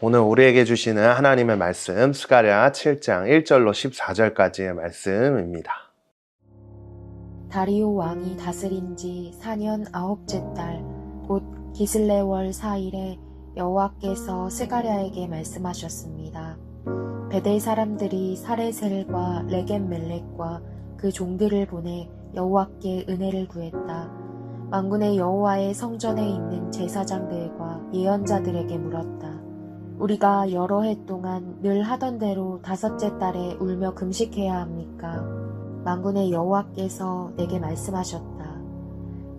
오늘 우리에게 주시는 하나님의 말씀 스가랴 7장 1절로 14절까지의 말씀입니다. 다리오 왕이 다스린 지 4년 9째 달 곧 기슬레월 4일에 여호와께서 스가랴에게 말씀하셨습니다. 베델 사람들이 사레셀과 레겜멜렉과 그 종들을 보내 여호와께 은혜를 구했다. 만군의 여호와의 성전에 있는 제사장들과 예언자들에게 물었다. 우리가 여러 해 동안 늘 하던 대로 5째 달에 울며 금식해야 합니까? 만군의 여호와께서 내게 말씀하셨다.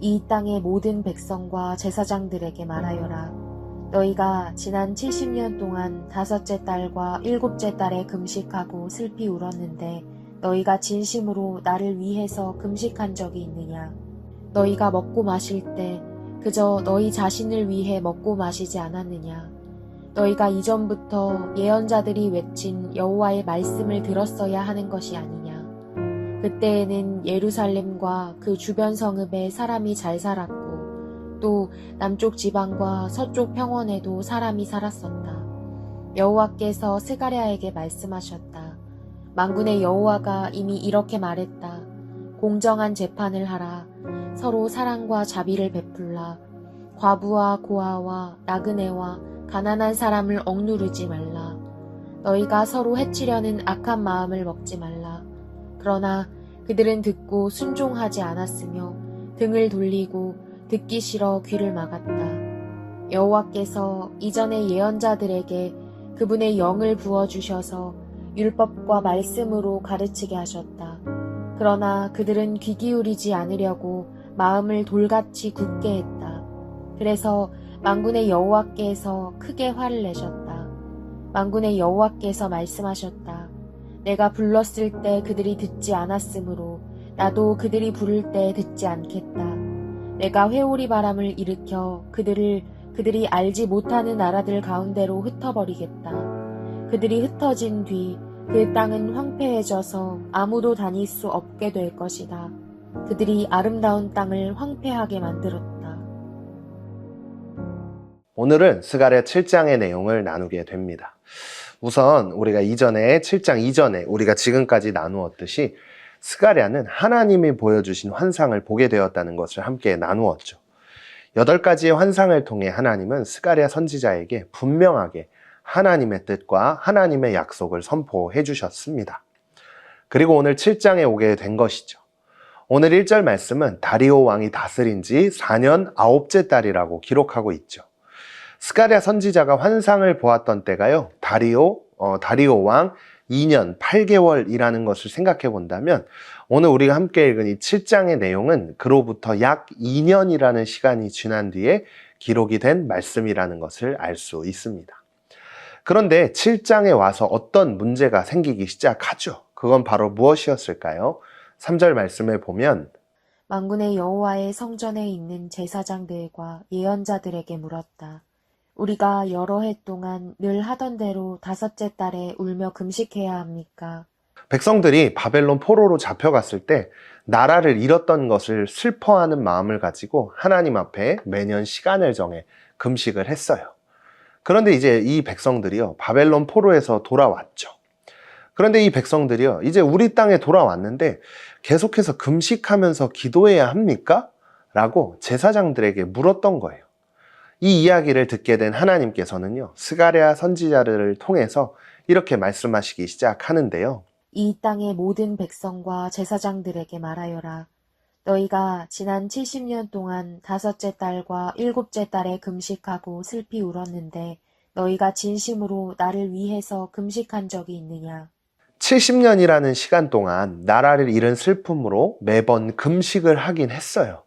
이 땅의 모든 백성과 제사장들에게 말하여라. 너희가 지난 70년 동안 5째 달과 7째 달에 금식하고 슬피 울었는데 너희가 진심으로 나를 위해서 금식한 적이 있느냐? 너희가 먹고 마실 때 그저 너희 자신을 위해 먹고 마시지 않았느냐? 너희가 이전부터 예언자들이 외친 여호와의 말씀을 들었어야 하는 것이 아니냐? 그때에는 예루살렘과 그 주변 성읍에 사람이 잘 살았고 또 남쪽 지방과 서쪽 평원에도 사람이 살았었다. 여호와께서 스가랴에게 말씀하셨다. 만군의 여호와가 이미 이렇게 말했다. 공정한 재판을 하라. 서로 사랑과 자비를 베풀라. 과부와 고아와 나그네와 가난한 사람을 억누르지 말라. 너희가 서로 해치려는 악한 마음을 먹지 말라. 그러나 그들은 듣고 순종하지 않았으며 등을 돌리고 듣기 싫어 귀를 막았다. 여호와께서 이전의 예언자들에게 그분의 영을 부어주셔서 율법과 말씀으로 가르치게 하셨다. 그러나 그들은 귀 기울이지 않으려고 마음을 돌같이 굳게 했다. 그래서 만군의 여호와께서 크게 화를 내셨다. 만군의 여호와께서 말씀하셨다. 내가 불렀을 때 그들이 듣지 않았으므로 나도 그들이 부를 때 듣지 않겠다. 내가 회오리 바람을 일으켜 그들이 알지 못하는 나라들 가운데로 흩어버리겠다. 그들이 흩어진 뒤 그 땅은 황폐해져서 아무도 다닐 수 없게 될 것이다. 그들이 아름다운 땅을 황폐하게 만들었다. 오늘은 스가랴 7장의 내용을 나누게 됩니다. 우선 우리가 7장 이전에 우리가 지금까지 나누었듯이 스가랴는 하나님이 보여주신 환상을 보게 되었다는 것을 함께 나누었죠. 8가지의 환상을 통해 하나님은 스가랴 선지자에게 분명하게 하나님의 뜻과 하나님의 약속을 선포해 주셨습니다. 그리고 오늘 7장에 오게 된 것이죠. 오늘 1절 말씀은 다리오 왕이 다스린 지 4년 9째 달이라고 기록하고 있죠. 스가랴 선지자가 환상을 보았던 때가요, 다리오 왕 2년 8개월이라는 것을 생각해 본다면 오늘 우리가 함께 읽은 이 7장의 내용은 그로부터 약 2년이라는 시간이 지난 뒤에 기록이 된 말씀이라는 것을 알 수 있습니다. 그런데 7장에 와서 어떤 문제가 생기기 시작하죠. 그건 바로 무엇이었을까요? 3절 말씀을 보면 만군의 여호와의 성전에 있는 제사장들과 예언자들에게 물었다. 우리가 여러 해 동안 늘 하던 대로 5째 달에 울며 금식해야 합니까? 백성들이 바벨론 포로로 잡혀갔을 때 나라를 잃었던 것을 슬퍼하는 마음을 가지고 하나님 앞에 매년 시간을 정해 금식을 했어요. 그런데 이제 이 백성들이요, 바벨론 포로에서 돌아왔죠. 그런데 이 백성들이요, 이제 우리 땅에 돌아왔는데 계속해서 금식하면서 기도해야 합니까? 라고 제사장들에게 물었던 거예요. 이 이야기를 듣게 된 하나님께서는요, 스가랴 선지자를 통해서 이렇게 말씀하시기 시작하는데요. 이 땅의 모든 백성과 제사장들에게 말하여라. 너희가 지난 70년 동안 5째 달과 7째 달에 금식하고 슬피 울었는데 너희가 진심으로 나를 위해서 금식한 적이 있느냐? 70년이라는 시간 동안 나라를 잃은 슬픔으로 매번 금식을 하긴 했어요.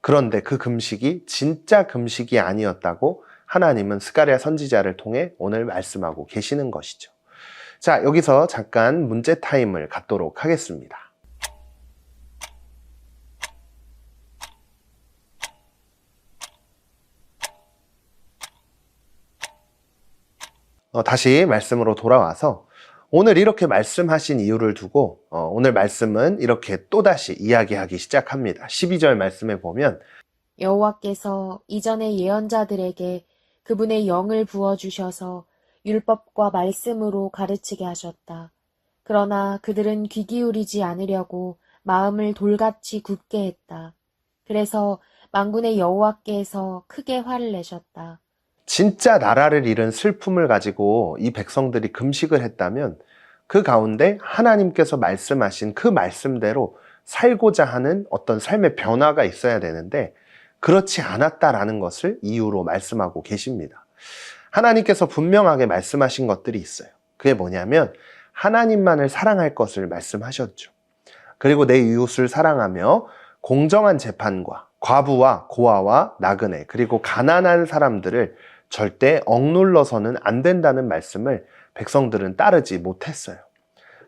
그런데 그 금식이 진짜 금식이 아니었다고 하나님은 스가랴 선지자를 통해 오늘 말씀하고 계시는 것이죠. 자, 여기서 잠깐 문제 타임을 갖도록 하겠습니다. 다시 말씀으로 돌아와서 오늘 이렇게 말씀하신 이유를 두고 오늘 말씀은 이렇게 또다시 이야기하기 시작합니다. 12절 말씀에 보면 여호와께서 이전의 예언자들에게 그분의 영을 부어주셔서 율법과 말씀으로 가르치게 하셨다. 그러나 그들은 귀 기울이지 않으려고 마음을 돌같이 굳게 했다. 그래서 만군의 여호와께서 크게 화를 내셨다. 진짜 나라를 잃은 슬픔을 가지고 이 백성들이 금식을 했다면 그 가운데 하나님께서 말씀하신 그 말씀대로 살고자 하는 어떤 삶의 변화가 있어야 되는데 그렇지 않았다라는 것을 이유로 말씀하고 계십니다. 하나님께서 분명하게 말씀하신 것들이 있어요. 그게 뭐냐면 하나님만을 사랑할 것을 말씀하셨죠. 그리고 내 이웃을 사랑하며 공정한 재판과 과부와 고아와 나그네 그리고 가난한 사람들을 절대 억눌러서는 안 된다는 말씀을 백성들은 따르지 못했어요.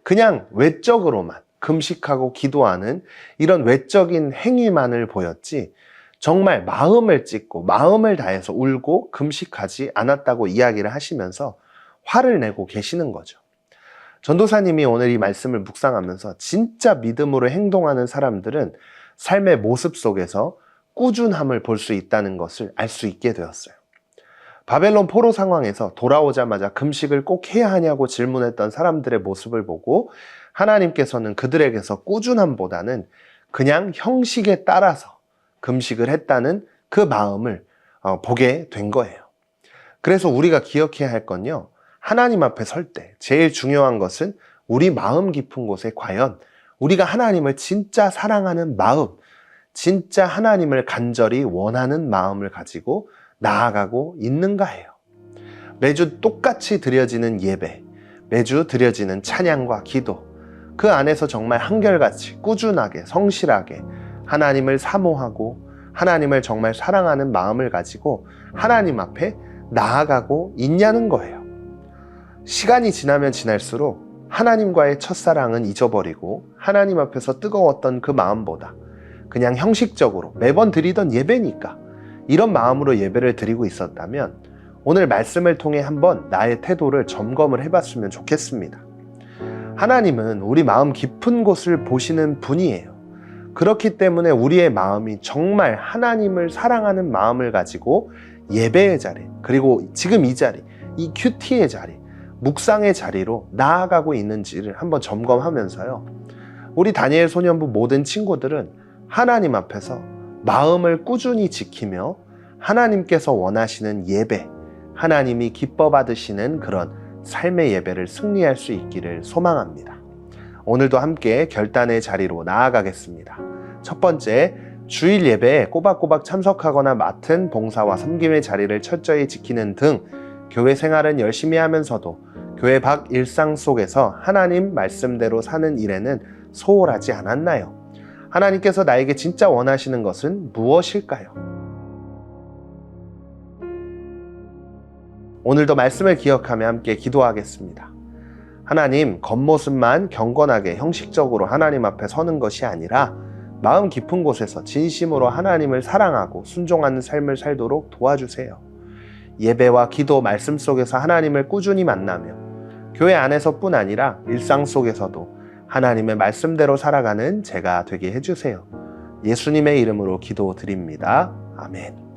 그냥 외적으로만 금식하고 기도하는 이런 외적인 행위만을 보였지 정말 마음을 찢고 마음을 다해서 울고 금식하지 않았다고 이야기를 하시면서 화를 내고 계시는 거죠. 전도사님이 오늘 이 말씀을 묵상하면서 진짜 믿음으로 행동하는 사람들은 삶의 모습 속에서 꾸준함을 볼 수 있다는 것을 알 수 있게 되었어요. 바벨론 포로 상황에서 돌아오자마자 금식을 꼭 해야 하냐고 질문했던 사람들의 모습을 보고 하나님께서는 그들에게서 꾸준함보다는 그냥 형식에 따라서 금식을 했다는 그 마음을 보게 된 거예요. 그래서 우리가 기억해야 할 건요. 하나님 앞에 설 때 제일 중요한 것은 우리 마음 깊은 곳에 과연 우리가 하나님을 진짜 사랑하는 마음, 진짜 하나님을 간절히 원하는 마음을 가지고 나아가고 있는가예요. 매주 똑같이 드려지는 예배, 매주 드려지는 찬양과 기도, 그 안에서 정말 한결같이 꾸준하게 성실하게 하나님을 사모하고 하나님을 정말 사랑하는 마음을 가지고 하나님 앞에 나아가고 있냐는 거예요. 시간이 지나면 지날수록 하나님과의 첫사랑은 잊어버리고 하나님 앞에서 뜨거웠던 그 마음보다 그냥 형식적으로 매번 드리던 예배니까 이런 마음으로 예배를 드리고 있었다면 오늘 말씀을 통해 한번 나의 태도를 점검을 해봤으면 좋겠습니다. 하나님은 우리 마음 깊은 곳을 보시는 분이에요. 그렇기 때문에 우리의 마음이 정말 하나님을 사랑하는 마음을 가지고 예배의 자리, 그리고 지금 이 자리, 이 큐티의 자리, 묵상의 자리로 나아가고 있는지를 한번 점검하면서요. 우리 다니엘 소년부 모든 친구들은 하나님 앞에서 마음을 꾸준히 지키며 하나님께서 원하시는 예배, 하나님이 기뻐 받으시는 그런 삶의 예배를 승리할 수 있기를 소망합니다. 오늘도 함께 결단의 자리로 나아가겠습니다. 첫 번째, 주일 예배에 꼬박꼬박 참석하거나 맡은 봉사와 섬김의 자리를 철저히 지키는 등 교회 생활은 열심히 하면서도 교회 밖 일상 속에서 하나님 말씀대로 사는 일에는 소홀하지 않았나요? 하나님께서 나에게 진짜 원하시는 것은 무엇일까요? 오늘도 말씀을 기억하며 함께 기도하겠습니다. 하나님, 겉모습만 경건하게 형식적으로 하나님 앞에 서는 것이 아니라 마음 깊은 곳에서 진심으로 하나님을 사랑하고 순종하는 삶을 살도록 도와주세요. 예배와 기도, 말씀 속에서 하나님을 꾸준히 만나며 교회 안에서뿐 아니라 일상 속에서도 하나님의 말씀대로 살아가는 제가 되게 해주세요. 예수님의 이름으로 기도드립니다. 아멘.